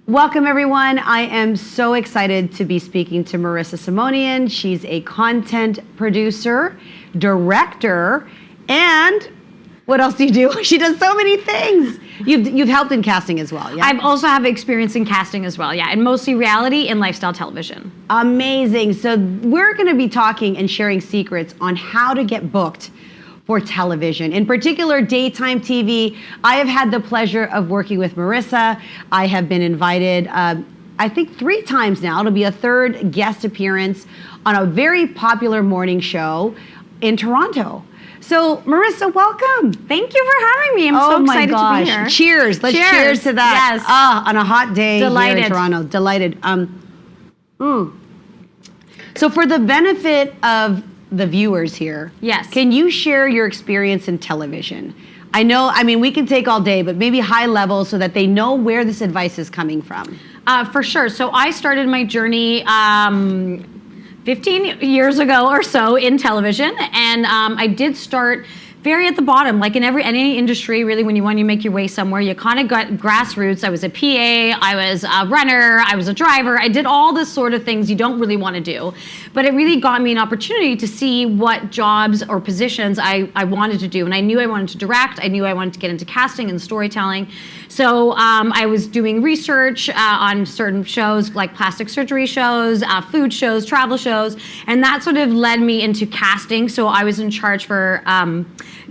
Welcome, everyone. I am so excited to be speaking to Marissa Simonian. She's a content producer, director, and what else do you do? She does so many things. You've helped in casting as well, yeah? I've also have experience in casting as well, yeah, and mostly reality and lifestyle television. Amazing. So we're going to be talking and sharing secrets on how to get booked for television, in particular daytime TV. I have had the pleasure of working with Marissa. I have been invited, I think 3 times now. It'll be a 3rd guest appearance on a very popular morning show in Toronto. So Marissa, welcome. Thank you for having me. I'm so excited to be here. Cheers. Let's cheers to that. Yes. On a hot day here in Toronto. Delighted. So for the benefit of the viewers here, yes, can you share your experience in television? I mean, we can take all day, but maybe high level so that they know where this advice is coming from. For sure. So I started my journey 15 years ago or so in television, and I did start very at the bottom, like in any industry, really. When you want to make your way somewhere, you kind of got grassroots. I was a PA, I was a runner, I was a driver. I did all this sort of things you don't really want to do, but it really got me an opportunity to see what jobs or positions I wanted to do. And I knew I wanted to direct. I knew I wanted to get into casting and storytelling. So I was doing research on certain shows, like plastic surgery shows, food shows, travel shows, and that sort of led me into casting. So I was in charge for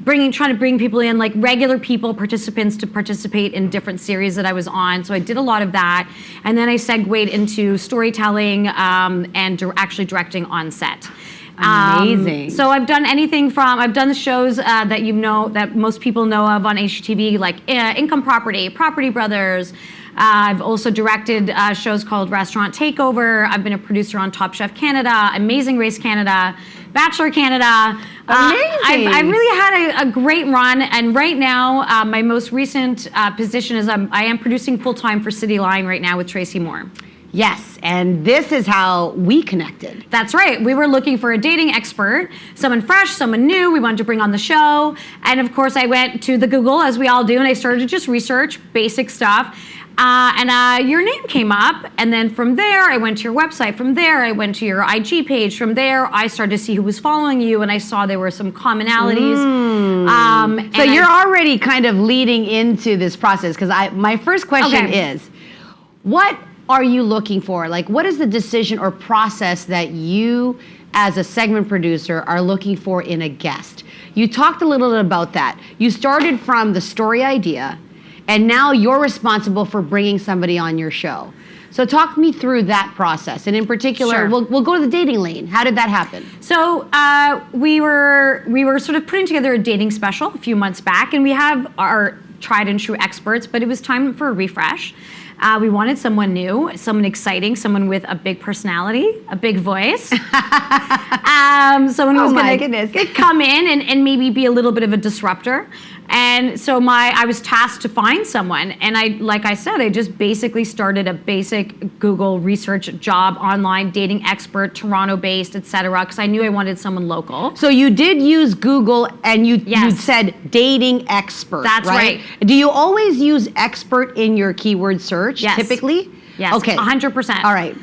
trying to bring people in, like regular people, participants, to participate in different series that I was on. So I did a lot of that, and then I segued into storytelling and actually directing on set. Amazing. So I've done anything from, I've done the shows that most people know of on HGTV, like Income Property, Property Brothers. I've also directed shows called Restaurant Takeover. I've been a producer on Top Chef Canada, Amazing Race Canada, Bachelor Canada. Amazing. I've really had a great run, and right now my most recent position is I am producing full-time for City Line right now with Tracy Moore. Yes, and this is how we connected. That's right. We were looking for a dating expert, someone fresh, someone new. We wanted to bring on the show. And of course, I went to the Google, as we all do, and I started to just research basic stuff. And your name came up, and then from there, I went to your website. From there, I went to your IG page. From there, I started to see who was following you, and I saw there were some commonalities. So you're already kind of leading into this process, because my first question is, what are you looking for? Like, what is the decision or process that you, as a segment producer, are looking for in a guest? You talked a little bit about that. You started from the story idea, and now you're responsible for bringing somebody on your show. So talk me through that process, and in particular, Sure. we'll go to the dating lane. How did that happen? So we were sort of putting together a dating special a few months back, and we have our tried and true experts, but it was time for a refresh. We wanted someone new, someone exciting, someone with a big personality, a big voice. Someone who's going to come in and maybe be a little bit of a disruptor. And so I was tasked to find someone, and like I said, I just basically started a basic Google research job, online dating expert, Toronto-based, etc., because I knew I wanted someone local. So you did use Google, and you said dating expert. That's right. Do you always use expert in your keyword search? Yes. Typically? Yes. Okay. 100%. All right.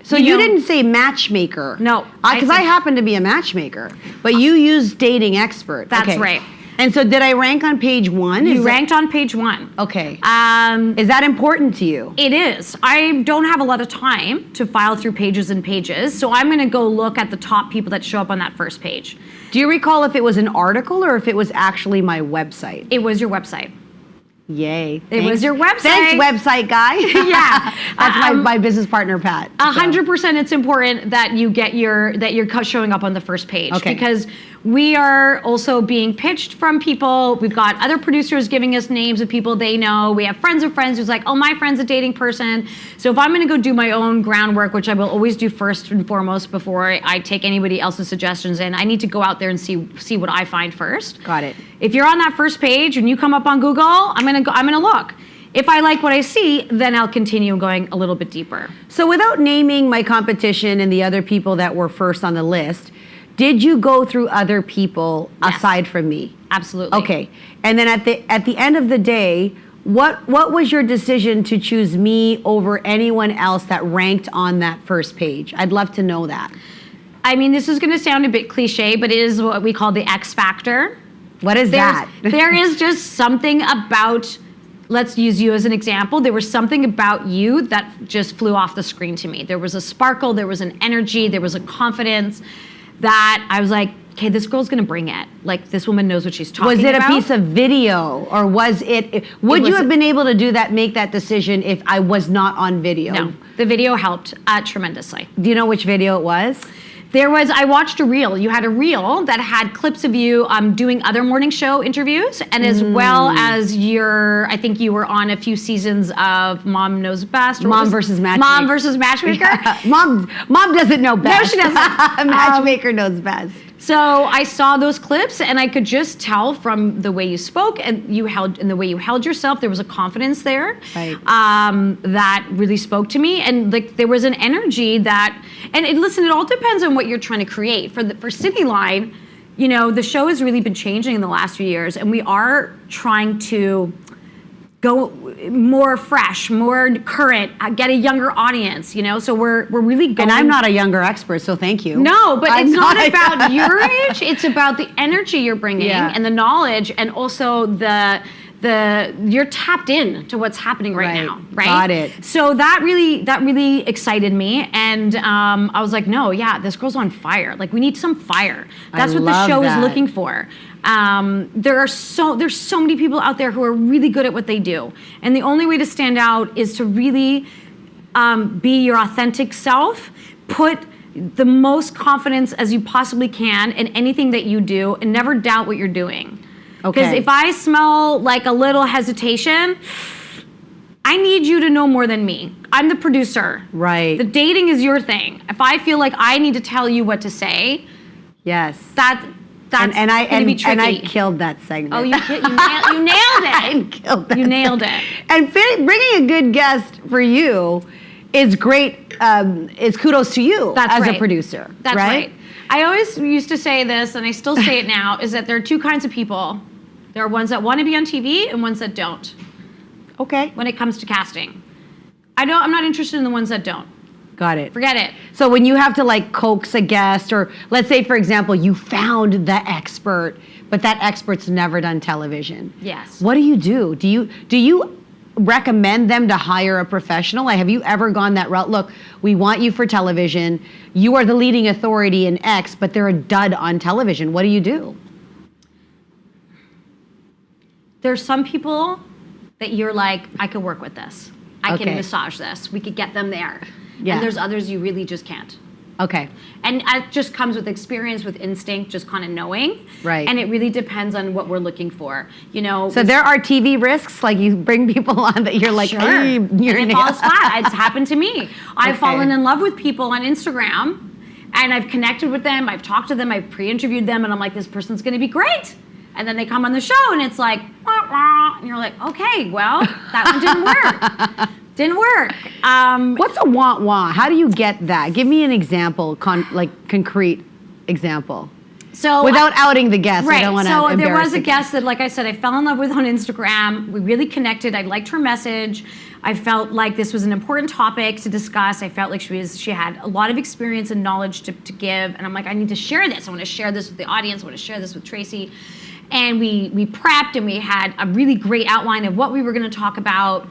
So you didn't say matchmaker. No. Because I happen to be a matchmaker, but you use dating expert. That's right. And so did I rank on page 1? You ranked on page 1. Okay. Is that important to you? It is. I don't have a lot of time to file through pages and pages, so I'm going to go look at the top people that show up on that first page. Do you recall if it was an article or if it was actually my website? It was your website. Yay. It was your website. Thanks, website guy. Yeah. That's my business partner, Pat. 100% it's important that you're showing up on the first page. Okay. Because we are also being pitched from people. We've got other producers giving us names of people they know. We have friends of friends who's like, oh, my friend's a dating person. So if I'm going to go do my own groundwork, which I will always do first and foremost before I take anybody else's suggestions in, I need to go out there and see what I find first. Got it. If you're on that first page and you come up on Google, I'm gonna look. If I like what I see, then I'll continue going a little bit deeper. So without naming my competition and the other people that were first on the list, did you go through other people aside from me? Absolutely. Okay. And then at the end of the day, What was your decision to choose me over anyone else that ranked on that first page? I'd love to know that. I mean, this is going to sound a bit cliche, but it is what we call the X factor. What is that? There is just something about, let's use you as an example. There was something about you that just flew off the screen to me. There was a sparkle, there was an energy, there was a confidence that I was like, okay, this girl's gonna bring it. Like, this woman knows what she's talking about. Was it a piece of video, or was it, would you have been able to do that, make that decision if I was not on video? No, the video helped tremendously. Do you know which video it was? I watched a reel. You had a reel that had clips of you doing other morning show interviews, and as well as I think you were on a few seasons of Mom Knows Best. Mom versus Matchmaker. Mom versus Matchmaker. Yeah. Mom doesn't know best. No, she doesn't. Matchmaker knows best. So I saw those clips, and I could just tell from the way you spoke and the way you held yourself, there was a confidence there, right. that really spoke to me, and like there was an energy that. And listen, it all depends on what you're trying to create. For City Line, you know, the show has really been changing in the last few years, and we are trying to go more fresh, more current, get a younger audience, you know? So we're really going. And I'm not a younger expert, so thank you. No, but it's not about your age. It's about the energy you're bringing and the knowledge, and also you're tapped in to what's happening right now, right? Got it. So that really excited me, and I was like, no, yeah, this girl's on fire. Like, we need some fire. That's what the show is looking for. There's so many people out there who are really good at what they do, and the only way to stand out is to really be your authentic self. Put the most confidence as you possibly can in anything that you do, and never doubt what you're doing. Because if I smell like a little hesitation, I need you to know more than me. I'm the producer. Right. The dating is your thing. If I feel like I need to tell you what to say, yes, that's going to be tricky. And I killed that segment. Oh, you nailed it. I killed that. You nailed it. And bringing a good guest for you is great. Is kudos to you as a producer. That's right. I always used to say this, and I still say it now, is that there are two kinds of people. There are ones that want to be on TV and ones that don't. Okay. When it comes to casting. I'm not interested in the ones that don't. Got it. Forget it. So when you have to like coax a guest, or let's say, for example, you found the expert, but that expert's never done television. Yes. What do you do? Do you recommend them to hire a professional? Like, have you ever gone that route? Look, we want you for television. You are the leading authority in X, but they're a dud on television. What do you do? There's some people that you're like, I could work with this. I can massage this. We could get them there. Yeah. And there's others you really just can't. Okay. And it just comes with experience, with instinct, just kind of knowing. Right. And it really depends on what we're looking for. You know. So there are TV risks, like you bring people on that you're like, sure. Hey, you're and it falls flat. It's happened to me. I've fallen in love with people on Instagram, and I've connected with them. I've talked to them. I've pre-interviewed them, and I'm like, this person's going to be great. And then they come on the show, and it's like, wah, wah, and you're like, okay, well, that one didn't work. Didn't work. What's a want? How do you get that? Give me an example, concrete example. So without outing the guest, right. I don't want to embarrass So there was a the guest that, like I said, I fell in love with on Instagram. We really connected. I liked her message. I felt like this was an important topic to discuss. I felt like she had a lot of experience and knowledge to give. And I'm like, I need to share this. I want to share this with the audience. I want to share this with Tracy. And we prepped, and we had a really great outline of what we were going to talk about.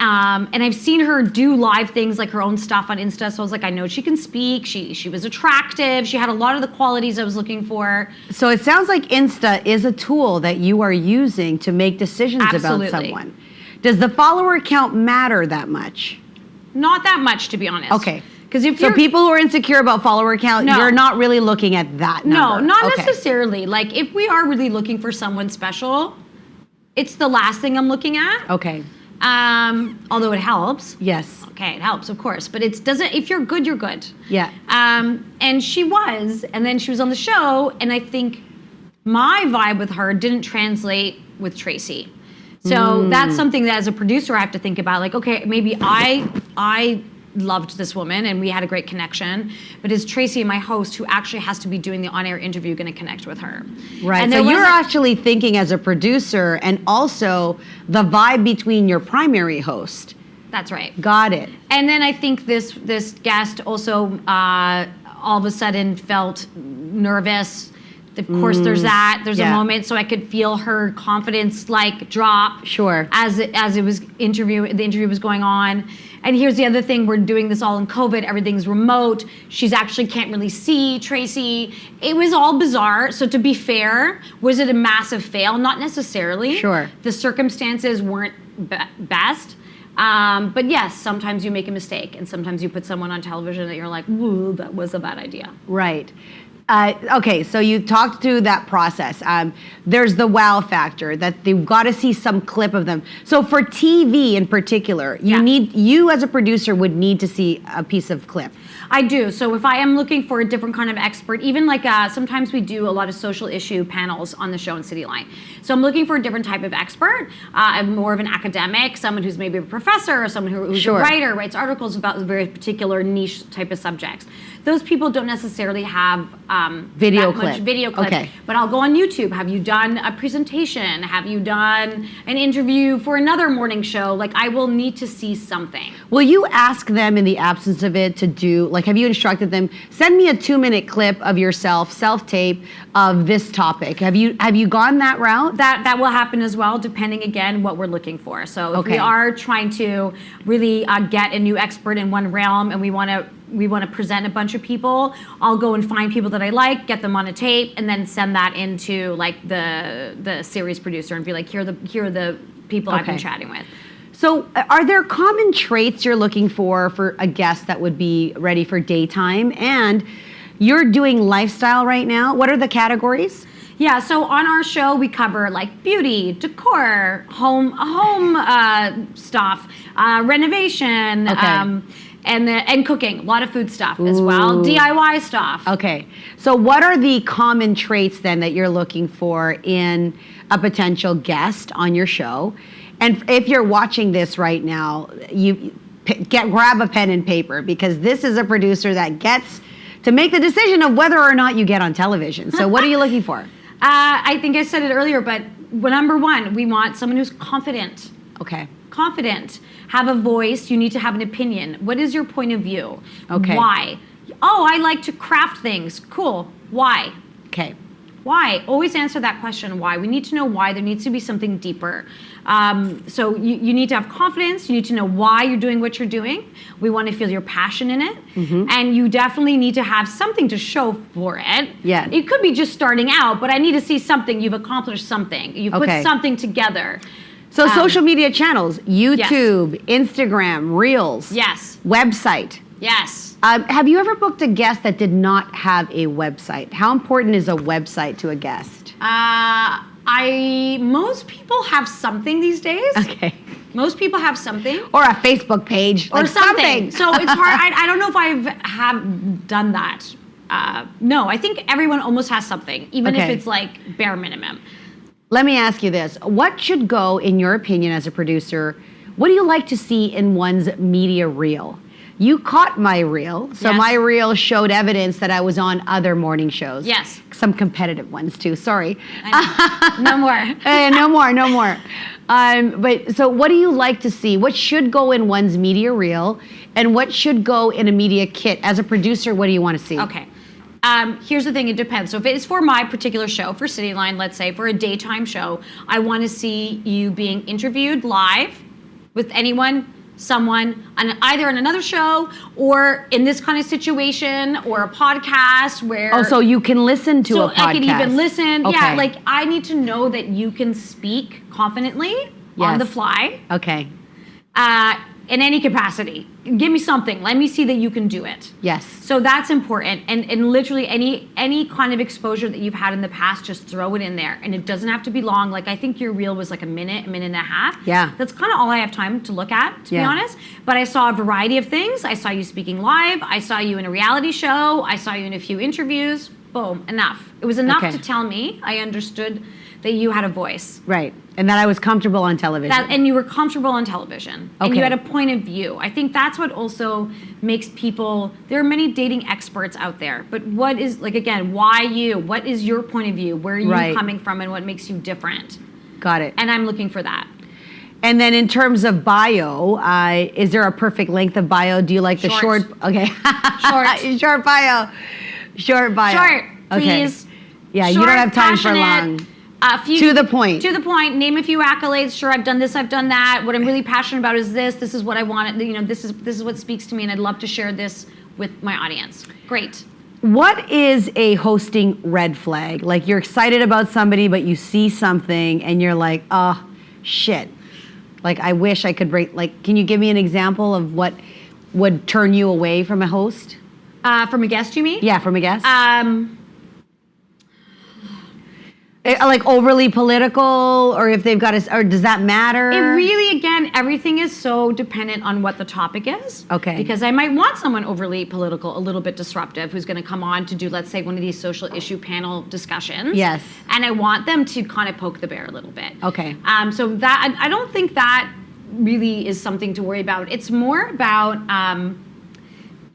And I've seen her do live things, like her own stuff on Insta. So I was like, I know she can speak. She was attractive. She had a lot of the qualities I was looking for. So it sounds like Insta is a tool that you are using to make decisions Absolutely. about someone. Does the follower count matter that much? Not that much, to be honest. Okay. Because so people who are insecure about follower count, you're not really looking at that number. No, not necessarily. Like, if we are really looking for someone special, it's the last thing I'm looking at. Okay. Although it helps. Yes. Okay, it helps, of course. But it doesn't. If you're good, you're good. Yeah. And she was, and then she was on the show, and I think my vibe with her didn't translate with Tracy. So that's something that, as a producer, I have to think about. Like, okay, maybe I loved this woman and we had a great connection. But is Tracy, my host, who actually has to be doing the on-air interview, going to connect with her? Right. And so you're actually thinking as a producer and also the vibe between your primary host. That's right. Got it. And then I think this guest also all of a sudden felt nervous. Of course, there's that. There's a moment, so I could feel her confidence like drop. Sure. As the interview was going on. And here's the other thing: we're doing this all in COVID. Everything's remote. She's actually can't really see Tracy. It was all bizarre. So to be fair, was it a massive fail? Not necessarily. Sure. The circumstances weren't best. But yes, sometimes you make a mistake, and sometimes you put someone on television that you're like, "Woo, that was a bad idea." Right. Okay, so you talked through that process. There's the wow factor that they've got to see some clip of them. So for TV in particular, you as a producer would need to see a piece of clip. I do. So if I am looking for a different kind of expert, even like sometimes we do a lot of social issue panels on the show in Cityline. So I'm looking for a different type of expert. I'm more of an academic, someone who's maybe a professor or someone who's a writer, writes articles about very particular niche type of subjects. Those people don't necessarily have video clips. Okay. But I'll go on YouTube. Have you done a presentation? Have you done an interview for another morning show? Like, I will need to see something. Will you ask them in the absence of it to do, like, have you instructed them, send me a 2-minute clip of yourself, self-tape of this topic? Have you gone that route? That will happen as well, depending, again, what we're looking for. So if we are trying to really get a new expert in one realm and we want to present a bunch of people, I'll go and find people that I like, get them on a tape, and then send that into like the series producer and be like, here are the people I've been chatting with. So are there common traits you're looking for a guest that would be ready for daytime? And you're doing lifestyle right now. What are the categories? Yeah, so on our show we cover like beauty, decor, home stuff, renovation, and cooking, a lot of food stuff as well, DIY stuff. Okay, so what are the common traits then that you're looking for in a potential guest on your show? And if you're watching this right now, grab a pen and paper, because this is a producer that gets to make the decision of whether or not you get on television. So what are you looking for? I think I said it earlier, but number one, we want someone who's confident. Okay. Confident. Have a voice. You need to have an opinion. What is your point of view? Okay. Why? Oh, I like to craft things. Cool. Why? Okay. Why? Always answer that question, why. We need to know why. There needs to be something deeper. So you need to have confidence. You need to know why you're doing what you're doing. We want to feel your passion in it. Mm-hmm. And you definitely need to have something to show for it. Yeah. It could be just starting out, but I need to see something. You've accomplished something. You've put something together. So social media channels, YouTube, Instagram, Reels. Yes. Website. Yes. Have you ever booked a guest that did not have a website? How important is a website to a guest? Most people have something these days. Okay. Most people have something. Or a Facebook page. Or like something. So it's hard. I don't know if have done that. No, I think everyone almost has something, even if it's like bare minimum. Let me ask you this. What should go, in your opinion as a producer, what do you like to see in one's media reel? You caught my reel, so my reel showed evidence that I was on other morning shows. Yes. Some competitive ones too, sorry. No more. No more. But so what do you like to see? What should go in one's media reel and what should go in a media kit? As a producer, what do you want to see? Okay. Here's the thing, it depends. So if it's for my particular show, for Cityline, let's say, for a daytime show, I want to see you being interviewed live with anyone, someone, either on another show or in this kind of situation or a podcast where... Oh, so you can listen to a podcast. So I can even listen. Okay. Yeah, like I need to know that you can speak confidently on the fly. Okay. In any capacity. Give me something. Let me see that you can do it. Yes. So that's important. And literally any kind of exposure that you've had in the past, just throw it in there. And it doesn't have to be long. Like I think your reel was like a minute and a half. Yeah. That's kind of all I have time to look at, to be honest. But I saw a variety of things. I saw you speaking live. I saw you in a reality show. I saw you in a few interviews. Boom, enough. It was enough to tell me I understood that you had a voice. Right. And that I was comfortable on television. And you were comfortable on television. Okay. And you had a point of view. I think that's what also makes people, there are many dating experts out there, but what is, like, again, why you? What is your point of view? Where are you coming from and what makes you different? Got it. And I'm looking for that. And then in terms of bio, is there a perfect length of bio? Do you like the short? Okay. Short. Short bio. Short bio. Short, please. Okay. Yeah, Short, you don't have time for passionate, long. To the point. To the point. Name a few accolades. Sure, I've done this. I've done that. What I'm really passionate about is this. This is what I want. You know, this is what speaks to me, and I'd love to share this with my audience. Great. What is a hosting red flag? Like, you're excited about somebody, but you see something, and you're like, oh, shit. Like, I wish I could break. Like, can you give me an example of what would turn you away from a host? From a guest, you mean? Yeah, from a guest. Like overly political, or if they've got or does that matter? It really, again, everything is so dependent on what the topic is. Okay. Because I might want someone overly political, a little bit disruptive, who's going to come on to do, let's say, one of these social issue panel discussions. Yes. And I want them to kind of poke the bear a little bit. Okay. So that, I don't think that really is something to worry about. It's more about,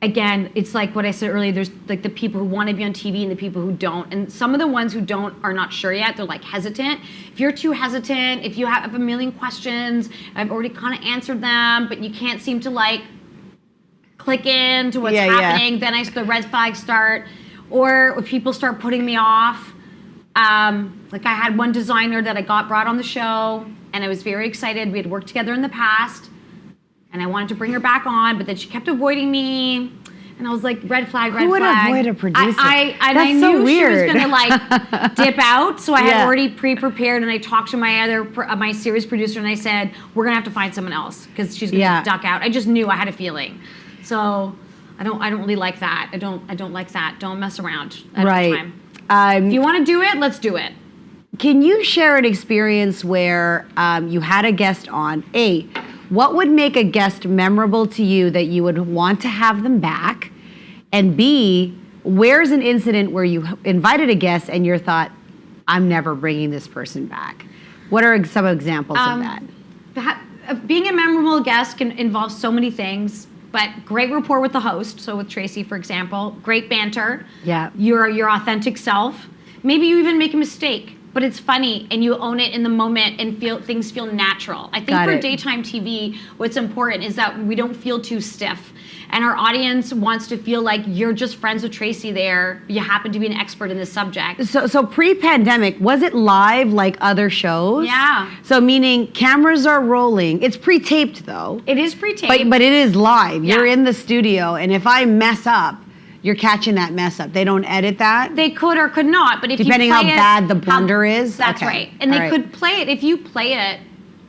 again, it's like what I said earlier, there's like the people who want to be on TV and the people who don't. And some of the ones who don't are not sure yet. They're like hesitant. If you're too hesitant, if you have a million questions, I've already kind of answered them, but you can't seem to like click into what's happening, then the red flags start. Or if people start putting me off, like I had one designer that I got brought on the show and I was very excited. We had worked together in the past. And I wanted to bring her back on, but then she kept avoiding me. And I was like, red flag, red flag. Who would avoid a producer? I knew she was going to like dip out. So I had already pre-prepared, and I talked to my series producer, and I said, we're going to have to find someone else because she's going to duck out. I just knew, I had a feeling. So I don't really like that. I don't like that. Don't mess around. I don't have time. If you want to do it, let's do it. Can you share an experience where you had a guest on? What would make a guest memorable to you that you would want to have them back? And B, where's an incident where you invited a guest and you thought, I'm never bringing this person back? What are some examples of that? Being a memorable guest can involve so many things, but great rapport with the host. So with Tracy, for example, great banter. Yeah. Your authentic self. Maybe you even make a mistake, but it's funny and you own it in the moment and things feel natural. I think for daytime TV, what's important is that we don't feel too stiff. And our audience wants to feel like you're just friends with Tracy there. You happen to be an expert in this subject. So pre-pandemic, was it live like other shows? Yeah. So meaning cameras are rolling. It's pre-taped though. It is pre-taped. But it is live. Yeah. You're in the studio, and if I mess up, you're catching that mess up. They don't edit that? They could or could not, but if depending you play how bad the blunder is? That's right. And they could play it, if you play it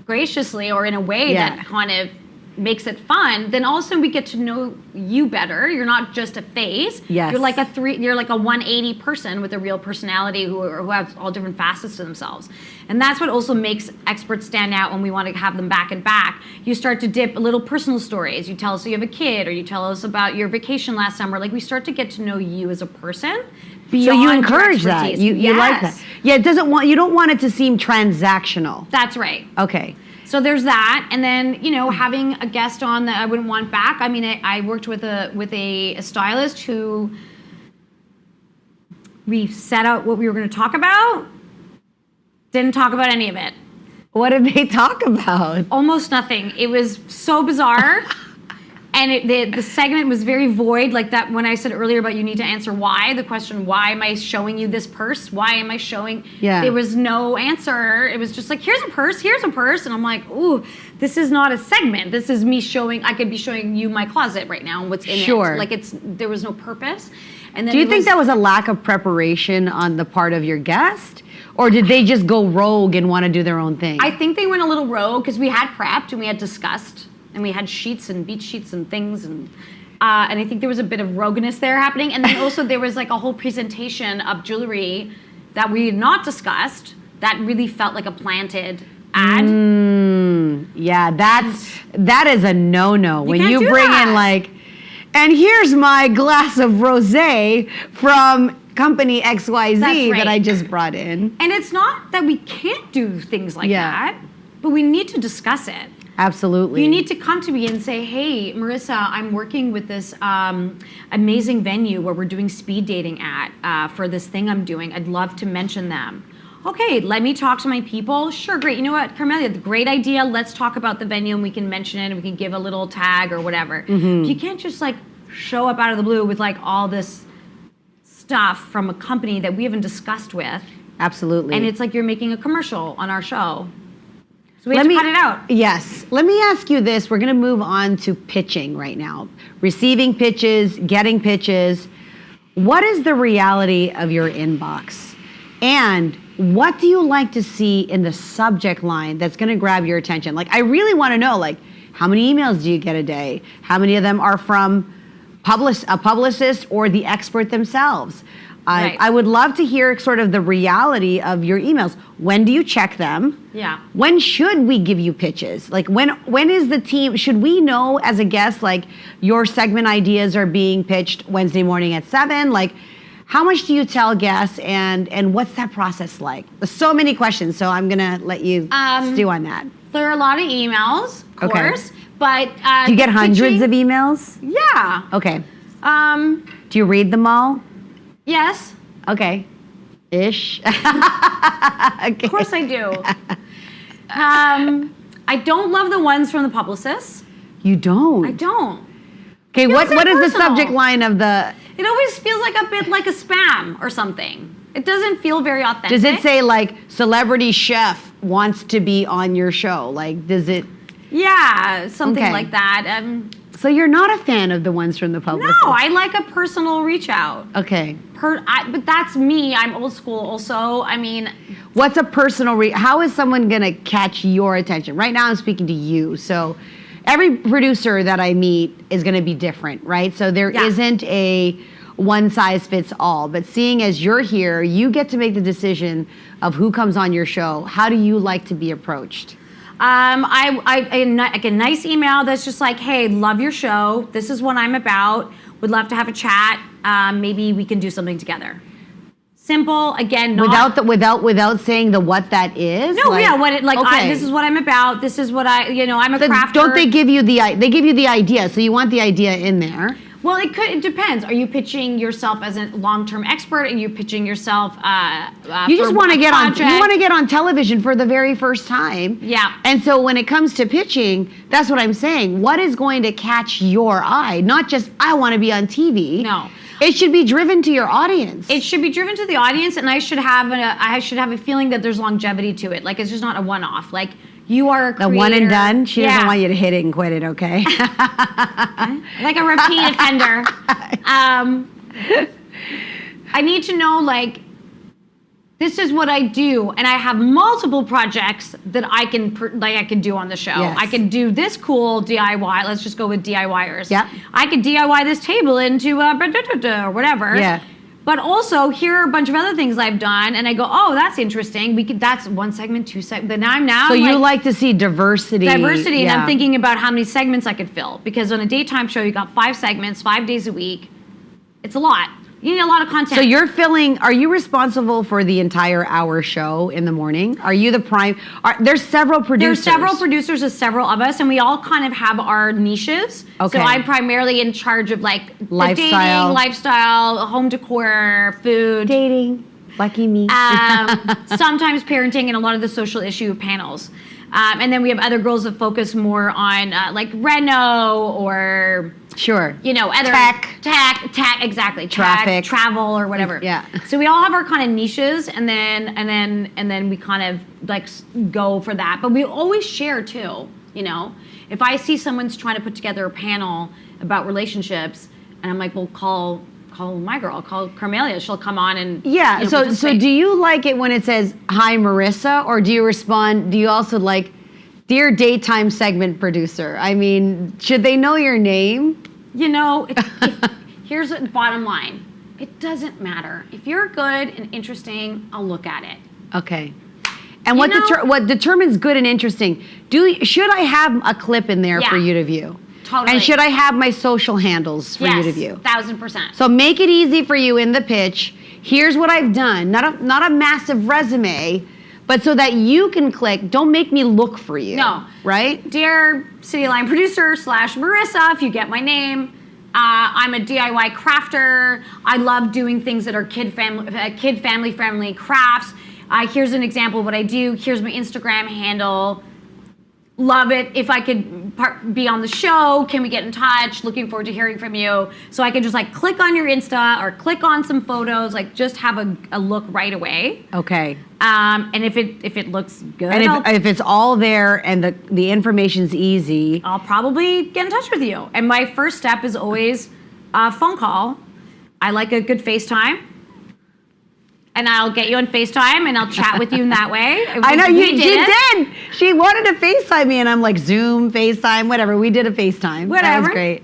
graciously or in a way that kind of makes it fun, then all of a sudden we get to know you better. You're not just a face. Yes. You're like a 180 person with a real personality who have all different facets to themselves. And that's what also makes experts stand out when we want to have them back and back. You start to dip a little personal stories. You tell us you have a kid, or you tell us about your vacation last summer. Like, we start to get to know you as a person. So you encourage that. You like that. Yeah, you don't want it to seem transactional. That's right. Okay. So there's that, and then having a guest on that I wouldn't want back. I mean, I worked with a stylist who we set out what we were going to talk about. Didn't talk about any of it. What did they talk about? Almost nothing. It was so bizarre. And the segment was very void, like that when I said earlier about you need to answer why, the question, why am I showing you this purse? Why am I showing? Yeah. There was no answer. It was just like, here's a purse. And I'm like, ooh, this is not a segment. This is me showing, I could be showing you my closet right now and what's in it. Like there was no purpose. And then do you think that was a lack of preparation on the part of your guest? Or did they just go rogue and want to do their own thing? I think they went a little rogue because we had prepped and we had discussed. And we had sheets and beach sheets and things, and I think there was a bit of rogueness there happening. And then also there was like a whole presentation of jewelry that we had not discussed that really felt like a planted ad. Yeah, that is a no-no. When you bring that. in like, and here's my glass of rosé from company XYZ That's right. that I just brought in. And it's not that we can't do things like that, but we need to discuss it. Absolutely. You need to come to me and say, hey, Marissa, I'm working with this amazing venue where we're doing speed dating at for this thing I'm doing. I'd love to mention them. Okay, let me talk to my people. Sure, great. You know what, Carmelia, great idea. Let's talk about the venue and we can mention it and we can give a little tag or whatever. You can't just like show up out of the blue with like all this stuff from a company that we haven't discussed with. Absolutely. And it's like you're making a commercial on our show. So we have to cut it out. Yes. Let me ask you this. We're going to move on to pitching right now. Receiving pitches, getting pitches. What is the reality of your inbox? And what do you like to see in the subject line that's going to grab your attention? Like, I really want to know, like, how many emails do you get a day? How many of them are from a publicist or the expert themselves? Right. I would love to hear sort of the reality of your emails. When do you check them? Yeah. When should we give you pitches? Like when is the team, should we know as a guest, like your segment ideas are being pitched Wednesday morning at 7? Like how much do you tell guests and what's that process like? There's so many questions, so I'm gonna let you stew on that. There are a lot of emails, of course, but do you get hundreds of emails? Yeah. Okay. Do you read them all? Yes. Okay. Ish. Okay. Of course I do. I don't love the ones from the publicists. You don't? I don't. Okay, what is personal. the subject line of the... It always feels like a bit like a spam or something. It doesn't feel very authentic. Does it say like celebrity chef wants to be on your show? Like, does it... Yeah, something like that. So you're not a fan of the ones from the publicist? No, I like a personal reach out. Okay. But that's me. I'm old school also. I mean... What's a personal how is someone going to catch your attention? Right now I'm speaking to you. So every producer that I meet is going to be different, right? So there isn't a one size fits all. But seeing as you're here, you get to make the decision of who comes on your show. How do you like to be approached? Like a nice email that's just like, hey, love your show. This is what I'm about. Would love to have a chat. Maybe we can do something together. Simple, again, not... Without saying what that is? No, this is what I'm about. This is what I'm a crafter. Don't they give you the idea, so you want the idea in there. Well, it depends. Are you pitching yourself as a long-term expert? Are you pitching yourself you just want to get on. You want to get on television for the very first time. Yeah. And so when it comes to pitching, that's what I'm saying. What is going to catch your eye? Not just I want to be on TV. No. It should be driven to your audience. It should be driven to the audience, and I should have a feeling that there's longevity to it. Like it's just not a one-off. Like you are a creator. The one and done. She doesn't want you to hit it and quit it. Okay. Like a repeat offender. I need to know like this is what I do, and I have multiple projects that I can do on the show. Yes. I can do this cool DIY. Let's just go with DIYers. Yeah. I could DIY this table into or whatever. Yeah. But also, here are a bunch of other things I've done, and I go, oh, that's interesting. That's one segment, two segments. But now so you like to see diversity. Diversity, and I'm thinking about how many segments I could fill. Because on a daytime show, you got 5 segments, 5 days a week. It's a lot. You need a lot of content. So are you responsible for the entire hour show in the morning? Are you the prime? There's several producers. There's several producers, there's several of us, and we all kind of have our niches. Okay. So I'm primarily in charge of like lifestyle, the dating, lifestyle, home decor, food. Dating, lucky me. Sometimes parenting and a lot of the social issue panels. And then we have other girls that focus more on like reno or... Sure. Other tech, exactly. Traffic, tech, travel, or whatever. Yeah. So we all have our kind of niches, and then we kind of like go for that. But we always share too. If I see someone's trying to put together a panel about relationships, and I'm like, well, call my girl, call Carmelia. She'll come on and So do you like it when it says hi Marissa, or do you respond? Do you also like, dear daytime segment producer? I mean, should they know your name? Here's the bottom line. It doesn't matter. If you're good and interesting, I'll look at it. Okay. And what determines good and interesting? Should I have a clip in there for you to view? Totally. And should I have my social handles for you to view? 1000%. So make it easy for you in the pitch. Here's what I've done. Not a massive resume, but so that you can click. Don't make me look for you. No. Right? Dear City Line producer / Marissa, if you get my name, I'm a DIY crafter. I love doing things that are kid family friendly crafts. Here's an example of what I do. Here's my Instagram handle. Love it. If I could be on the show, can we get in touch? Looking forward to hearing from you. So I can just like click on your Insta or click on some photos, like just have a look right away. Okay. And if it looks good, and if it's all there and the information's easy, I'll probably get in touch with you. And my first step is always a phone call. I like a good FaceTime. And I'll get you on FaceTime and I'll chat with you in that way. I know you did. She wanted to FaceTime me and I'm like, Zoom, FaceTime, whatever. We did a FaceTime. Whatever. That was great.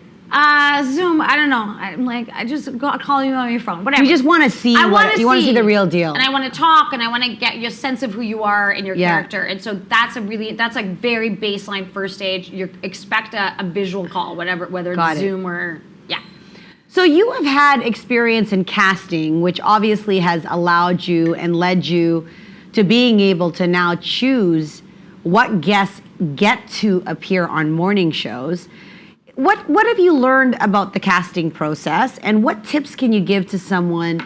Zoom, I don't know. I'm like, I just call you on your phone. Whatever. You just want to see you want to see the real deal. And I want to talk and I want to get your sense of who you are and your character. And so that's a very baseline first stage. You expect a visual call, whether it's Zoom or So you have had experience in casting, which obviously has allowed you and led you to being able to now choose what guests get to appear on morning shows. What have you learned about the casting process, and what tips can you give to someone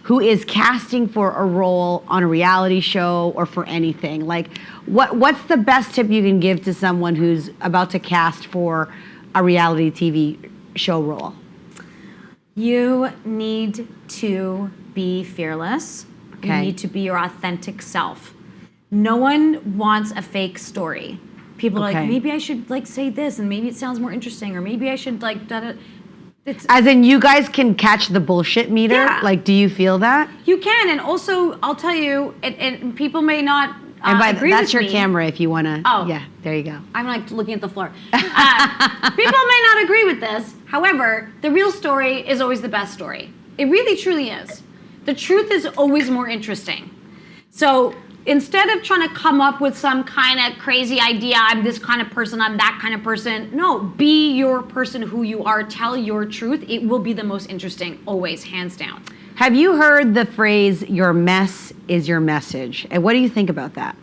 who is casting for a role on a reality show or for anything? Like, what's the best tip you can give to someone who's about to cast for a reality TV show role? You need to be fearless. Okay. You need to be your authentic self. No one wants a fake story. People are like, maybe I should like say this and maybe it sounds more interesting, or maybe I should like As in, you guys can catch the bullshit meter? Yeah. Like, do you feel that? You can, and also I'll tell you, and people may not agree that's with your me. camera if you want to. Oh. Yeah, there you go. I'm like looking at the floor. People may not agree with this. However, the real story is always the best story. It really, truly is. The truth is always more interesting. So instead of trying to come up with some kind of crazy idea, I'm this kind of person, I'm that kind of person. No, be your person who you are. Tell your truth. It will be the most interesting, always, hands down. Have you heard the phrase, your mess is your message? And what do you think about that?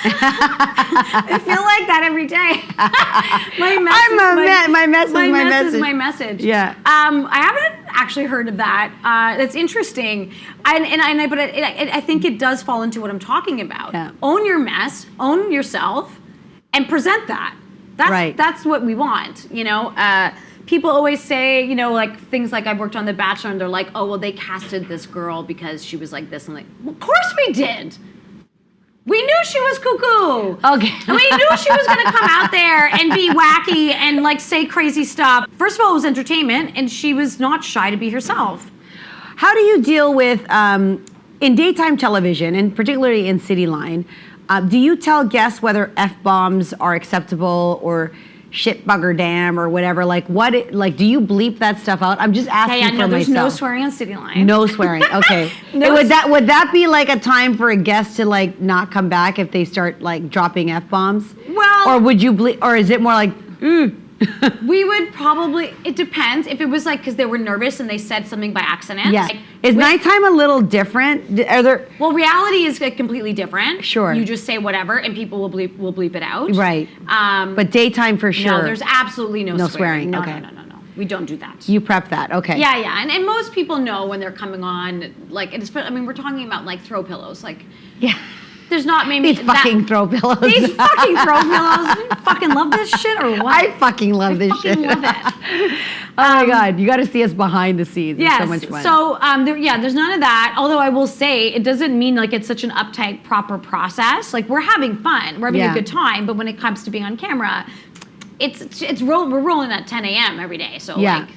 I feel like that every day. My mess is my message. Yeah. I haven't actually heard of that. That's interesting. But I think it does fall into what I'm talking about. Yeah. Own your mess, own yourself, and present that. That's what we want. You know. People always say, you know, like things like I've worked on The Bachelor, and they're like, oh, well, they casted this girl because she was like this, and like, well, of course we did. We knew she was cuckoo. Okay. And we knew she was going to come out there and be wacky and like say crazy stuff. First of all, it was entertainment, and she was not shy to be herself. How do you deal with, in daytime television, and particularly in City Line, do you tell guests whether F-bombs are acceptable or shit bugger damn or whatever? Like, do you bleep that stuff out? I'm just asking for there's myself. no swearing on City Line. No swearing. Okay. Would that be like a time for a guest to like not come back if they start like dropping F-bombs? Well, or would you bleep, or is it more like, we would probably, it depends. If it was like because they were nervous and they said something by accident. Yeah. Like, is nighttime a little different? Are there? Well, reality is like completely different. Sure. You just say whatever and people will bleep it out. Right. But daytime for sure. No, there's absolutely no swearing. No, okay. no. We don't do that. You prep that. Okay. Yeah. And most people know when they're coming on, like, we're talking about like throw pillows. Like, yeah. There's not maybe these fucking throw pillows. These fucking throw pillows. You fucking love this shit or what? I fucking love this shit. I fucking love it. Oh my God, you got to see us behind the scenes. Yes. It's so much fun. So there's none of that. Although I will say it doesn't mean like it's such an uptight, proper process. Like we're having fun, we're having a good time. But when it comes to being on camera, we're rolling at 10 a.m. every day. So like.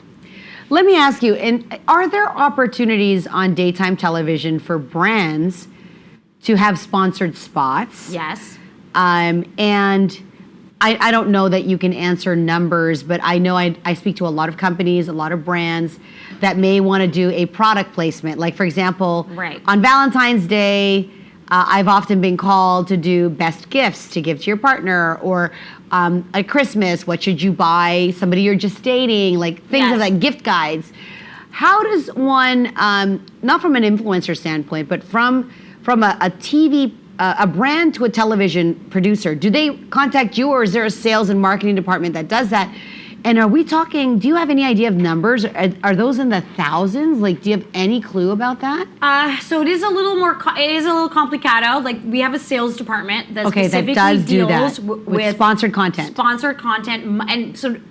Let me ask you, and are there opportunities on daytime television for brands to have sponsored spots? Yes. And I don't know that you can answer numbers, but I know I speak to a lot of companies, a lot of brands that may want to do a product placement. Like, for example, right. on Valentine's Day, I've often been called to do best gifts to give to your partner, or at Christmas, what should you buy somebody you're just dating, like things of that, gift guides. How does one, not from an influencer standpoint, but from a TV, a brand to a television producer, do they contact you, or is there a sales and marketing department that does that? And are we talking, do you have any idea of numbers? Are those in the thousands? Like, do you have any clue about that? So it is a little more, it is a little complicado. Like, we have a sales department that specifically that does do that deals with sponsored content. Sponsored content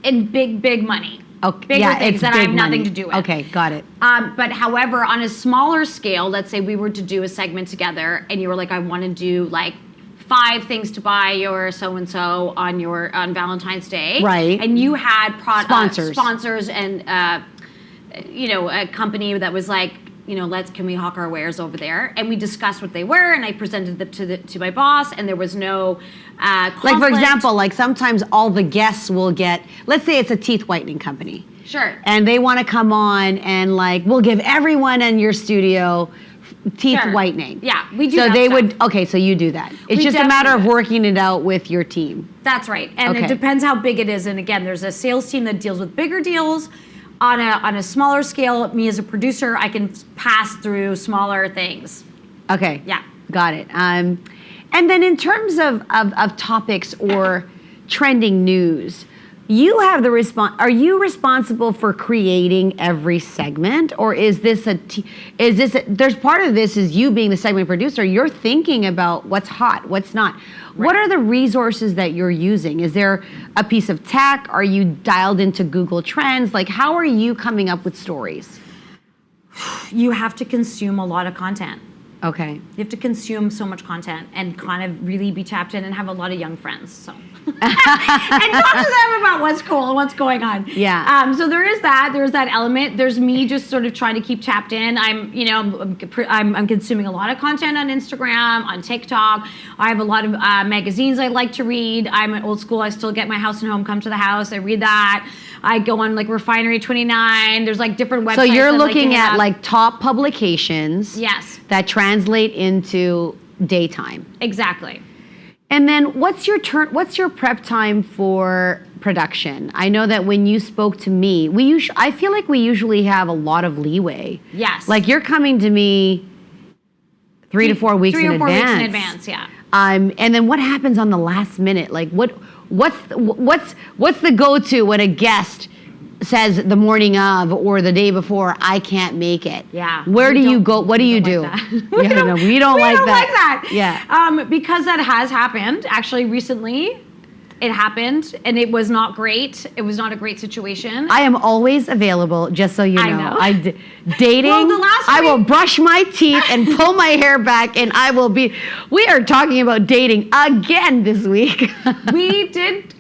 and big money. Okay. Bigger things that I have nothing to do with. Okay, got it. But however, on a smaller scale, let's say we were to do a segment together and you were like, I want to do like 5 things to buy your so-and-so on Valentine's Day. Right. And you had sponsors and, a company that was like, can we hawk our wares over there? And we discussed what they were, and I presented them to my boss, and there was no conflict. Like, for example, like sometimes all the guests will get, let's say it's a teeth whitening company. Sure. And they want to come on and like, we'll give everyone in your studio teeth whitening. Yeah, we do so that they stuff. would, okay, so you do that. It's just a matter of working it out with your team. That's right. And it depends how big it is. And again, there's a sales team that deals with bigger deals. On a smaller scale, me as a producer, I can pass through smaller things. Okay. Yeah. Got it. And then in terms of topics or trending news, you have the are you responsible for creating every segment, or is this there's part of this is you being the segment producer, you're thinking about what's hot, what's not. Right. What are the resources that you're using? Is there a piece of tech? Are you dialed into Google Trends? Like, how are you coming up with stories? You have to consume a lot of content. Okay. You have to consume so much content and kind of really be tapped in and have a lot of young friends. So. And talk to them about what's cool and what's going on. Yeah. So there is that. There's that element. There's me just sort of trying to keep tapped in. I'm consuming a lot of content on Instagram, on TikTok. I have a lot of magazines I like to read. I'm old school. I still get my House and Home Come to the House. I read that. I go on like Refinery 29. There's like different websites. So you're looking at like top publications. Yes. That translate into daytime. Exactly. And then what's your prep time for production? I know that when you spoke to me, I feel like we usually have a lot of leeway. Yes. Like you're coming to me 3 to 4 weeks in advance. 3 or 4 weeks in advance, yeah. And then what happens on the last minute? Like what's the go-to when a guest says the morning of or the day before, I can't make it? Yeah. Where do you go? What do you do? We don't like that. Yeah. Because that has happened. Actually, recently, it happened, and it was not great. It was not a great situation. I am always available, just so you know. I know. Dating, well, I will brush my teeth and pull my hair back, and we are talking about dating again this week. We did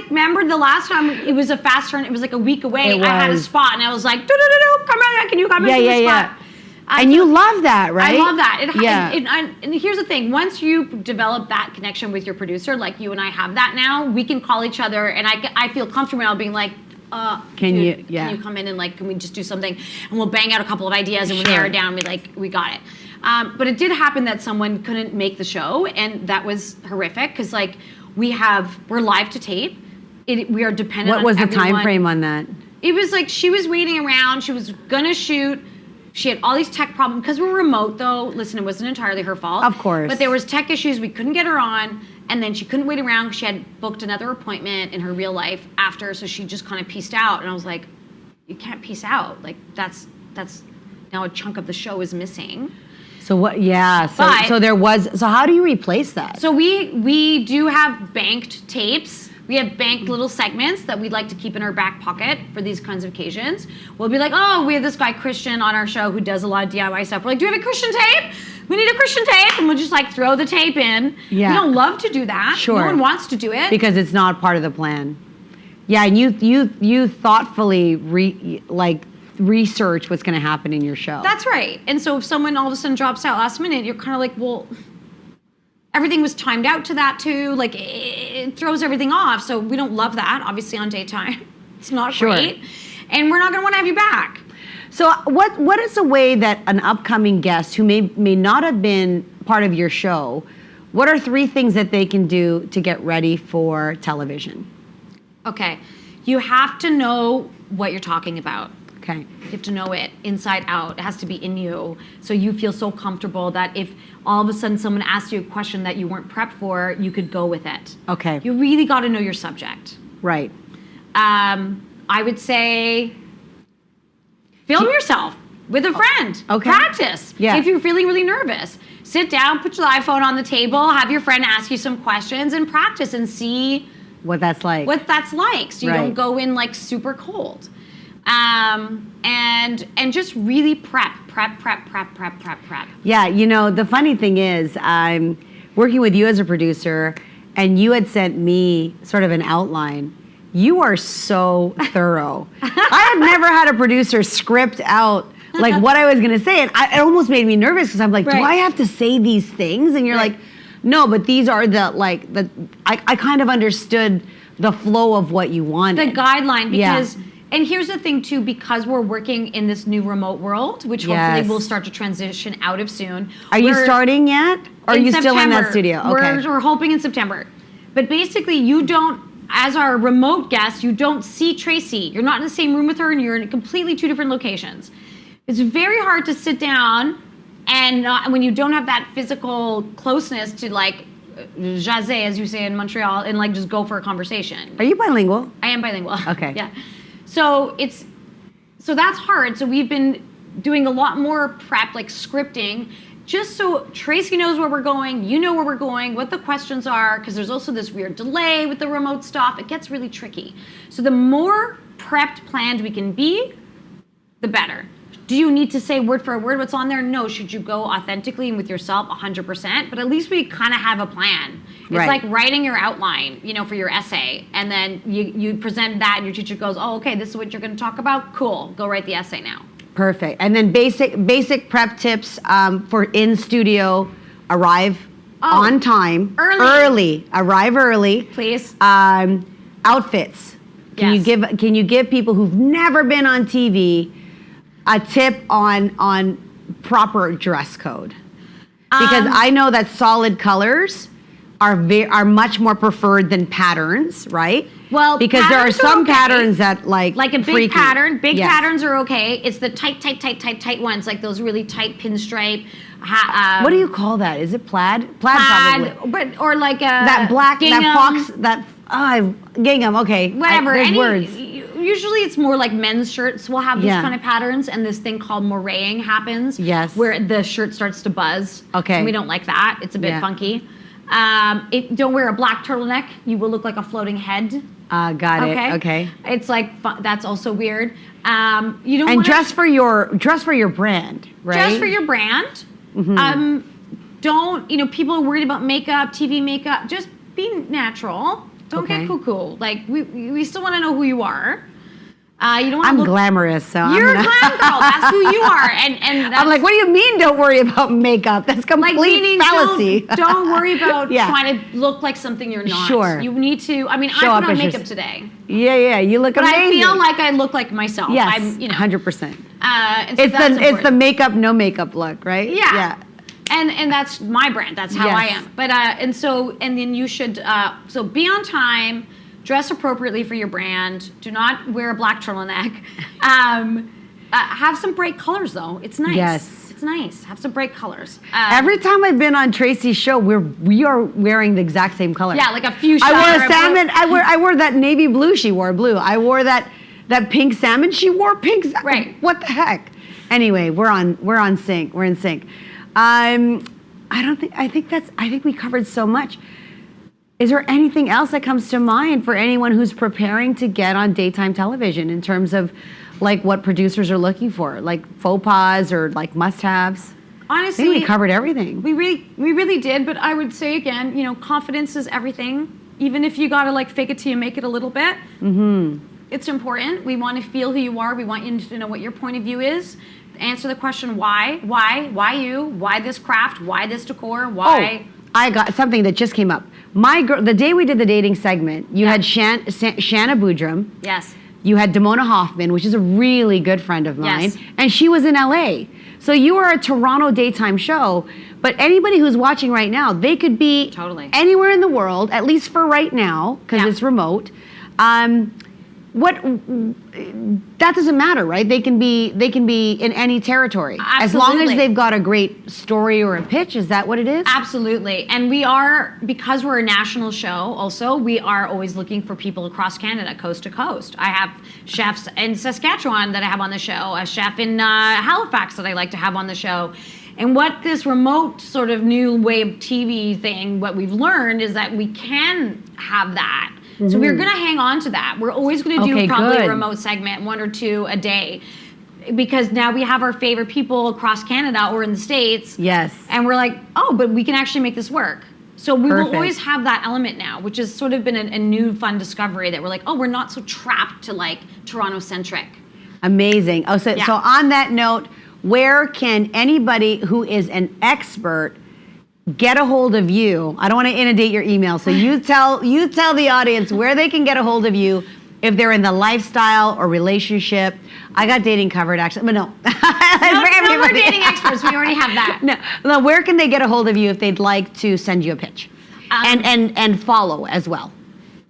remember the last time it was a fast turn, it was like a week away. I had a spot and I was like, Carmelia, can you come into the spot? And you love that, right? I love that. And here's the thing, once you develop that connection with your producer, like you and I have that now, we can call each other and I feel comfortable now being like, can you come in and like, can we just do something? And we'll bang out a couple of ideas and we'll narrow it down and be like, we got it. But it did happen that someone couldn't make the show, and that was horrific because like, we're live to tape. We are dependent on What was the everyone. time frame on that? It was like she was waiting around. She was gonna shoot. She had all these tech problems because we're remote though. Listen, it wasn't entirely her fault. Of course. But there was tech issues. We couldn't get her on. And then she couldn't wait around because she had booked another appointment in her real life after. So she just kind of peaced out. And I was like, you can't peace out. Like that's now a chunk of the show is missing. So what? Yeah. So there was. So how do you replace that? So we do have banked tapes. We have banked little segments that we'd like to keep in our back pocket for these kinds of occasions. We'll be like, oh, we have this guy Christian on our show who does a lot of DIY stuff. We're like, do you have a Christian tape? We need a Christian tape, and we'll just like throw the tape in. Yeah. We don't love to do that. Sure. No one wants to do it because it's not part of the plan. Yeah, and you thoughtfully research what's going to happen in your show. That's right. And so if someone all of a sudden drops out last minute, you're kind of like, well, everything was timed out to that too. Like it throws everything off. So we don't love that, obviously, on daytime. It's not great. And we're not going to want to have you back. So what is a way that an upcoming guest who may not have been part of your show, what are 3 things that they can do to get ready for television? Okay. You have to know what you're talking about. Okay. You have to know it inside out. It has to be in you. So you feel so comfortable that if all of a sudden someone asks you a question that you weren't prepped for, you could go with it. Okay. You really got to know your subject. Right. I would say film yourself with a friend. Okay. Practice. Yeah. If you're feeling really nervous, sit down, put your iPhone on the table, have your friend ask you some questions and practice and see what that's like. So you don't go in like super cold. And just really prep. Yeah, you know, the funny thing is, I'm working with you as a producer, and you had sent me sort of an outline. You are so thorough. I have never had a producer script out like what I was going to say, and it almost made me nervous because I'm like, do I have to say these things? And you're like, no, but these are I kind of understood the flow of what you wanted. The guideline, because and here's the thing too, because we're working in this new remote world, which hopefully we'll start to transition out of soon. Are you starting yet? Or are you still in that studio? Okay. We're hoping in September. But basically you don't, as our remote guest, you don't see Tracy. You're not in the same room with her and you're in completely 2 different locations. It's very hard to sit down and when you don't have that physical closeness to like jaser, as you say in Montreal, and like just go for a conversation. Are you bilingual? I am bilingual. Okay. Yeah. So that's hard. So we've been doing a lot more prep, like scripting, just so Tracy knows where we're going, you know where we're going, what the questions are, because there's also this weird delay with the remote stuff. It gets really tricky. So the more prepped, planned we can be, the better. Do you need to say word for word what's on there? No. Should you go authentically and with yourself 100%? But at least we kind of have a plan. It's like writing your outline, you know, for your essay. And then you present that and your teacher goes, oh, okay, this is what you're going to talk about? Cool. Go write the essay now. Perfect. And then basic prep tips for in-studio, arrive on time. Early. Arrive early. Please. Outfits. Can you give people who've never been on TV a tip on proper dress code? Because I know that solid colors are much more preferred than patterns, right? Well, because there are some patterns that like a big freaky. pattern. Big patterns are okay. It's the tight ones, like those really tight pinstripe. What do you call that? Is it plaid? Plaid probably. But or like a that black gingham, that fox gingham. Okay, whatever. There's words. Usually it's more like men's shirts will have these kind of patterns, and this thing called moraying happens. Yes. Where the shirt starts to buzz. Okay. And we don't like that. It's a bit funky. Don't wear a black turtleneck. You will look like a floating head. Got it. Okay. It's like that's also weird. You don't. And dress for your brand, right? Dress for your brand. Mm-hmm. Don't people are worried about makeup, TV makeup. Just be natural. Don't get cuckoo. Like we still want to know who you are. You don't want to look glamorous, so you're a glam girl. That's who you are. And I'm like, what do you mean? Don't worry about makeup. That's complete fallacy. Don't worry about trying to look like something you're not. Sure. You need to. I mean, I put on makeup today. Yeah. You look amazing. But I feel like I look like myself. Yes, I'm, 100%. It's the makeup, no makeup look, right? Yeah. And that's my brand. That's how I am. But and then you should so be on time. Dress appropriately for your brand. Do not wear a black turtleneck. Have some bright colors, though. It's nice. Yes. It's nice. Have some bright colors. Every time I've been on Tracy's show, we are wearing the exact same color. Yeah, like a fuchsia. I wore a salmon. I wore that navy blue. She wore blue. I wore that pink salmon. She wore pink. Right. What the heck? Anyway, we're on sync. We're in sync. I think we covered so much. Is there anything else that comes to mind for anyone who's preparing to get on daytime television in terms of like what producers are looking for, like faux pas or like must-haves? Honestly, I think we covered everything. We really did, but I would say again, confidence is everything. Even if you gotta like fake it till you make it a little bit. Mm-hmm. It's important. We want to feel who you are. We want you to know what your point of view is. Answer the question why you, why this craft, why this decor, why. Oh, I got something that just came up. My girl, the day we did the dating segment, you had Shanna Boudram. Yes. You had Damona Hoffman, which is a really good friend of mine, and she was in LA. So you are a Toronto daytime show, but anybody who's watching right now, they could be anywhere in the world, at least for right now, because it's remote. That doesn't matter, right? They can be in any territory. Absolutely. As long as they've got a great story or a pitch. Is that what it is? Absolutely. And because we're a national show also, we are always looking for people across Canada, coast to coast. I have chefs in Saskatchewan that I have on the show, a chef in Halifax that I like to have on the show. And what this remote sort of new wave TV thing, what we've learned is that we can have that. So we're going to hang on to that. We're always going to do probably a remote segment, 1 or 2 a day, because now we have our favorite people across Canada or in the States. Yes. And we're like, oh, but we can actually make this work. So we will always have that element now, which has sort of been a new fun discovery that we're like, oh, we're not so trapped to like Toronto-centric. Amazing. Oh, so on that note, where can anybody who is an expert get a hold of you? I don't want to inundate your email, so you tell the audience where they can get a hold of you if they're in the lifestyle or relationship. I got dating covered, actually, but no. No, we're dating experts. We already have that. No, where can they get a hold of you if they'd like to send you a pitch and follow as well?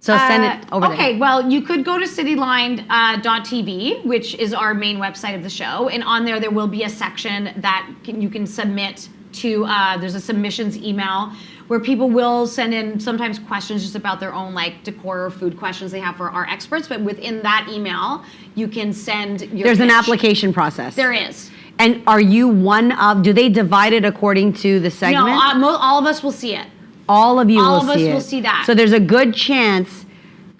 So send it over there. Okay, well, you could go to cityline.tv, which is our main website of the show, and on there will be a section that you can submit to. There's a submissions email where people will send in sometimes questions just about their own like decor or food questions they have for our experts. But within that email, you can send your There's pitch. an application process. There is. And are you one of? Do they divide it according to the segment? No, all of us will see it. All of you will see it. All of us will see that. So there's a good chance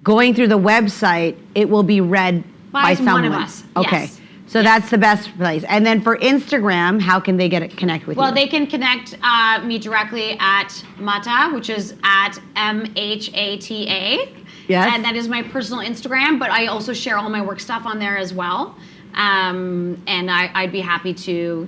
going through the website, it will be read by someone. One of us. Okay. Yes. So that's the best place. And then for Instagram, how can they connect with you? Well, they can connect me directly at Mata, which is at MHATA. Yes. And that is my personal Instagram, but I also share all my work stuff on there as well. And I'd be happy to,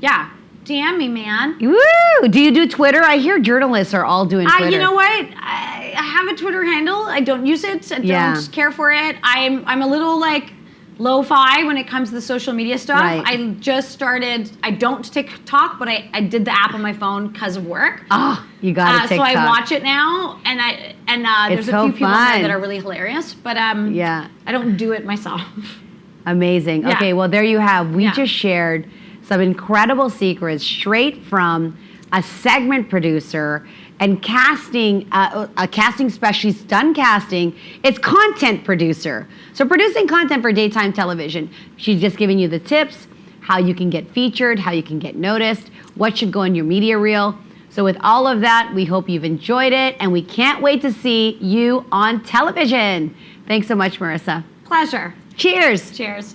DM me, man. Woo! Do you do Twitter? I hear journalists are all doing Twitter. You know what? I have a Twitter handle. I don't use it. I don't care for it. I'm a little like lo-fi when it comes to the social media stuff. Right. I just started. I don't TikTok, but I did the app on my phone because of work. Oh, you got it. So I watch it now, and there's a few people on there that are really hilarious. But I don't do it myself. Amazing. Yeah. Okay, well there you have. We just shared some incredible secrets straight from a segment producer and casting, a casting specialist done casting. It's content producer. So producing content for daytime television. She's just giving you the tips, how you can get featured, how you can get noticed, what should go in your media reel. So with all of that, we hope you've enjoyed it, and we can't wait to see you on television. Thanks so much, Marissa. Pleasure. Cheers. Cheers.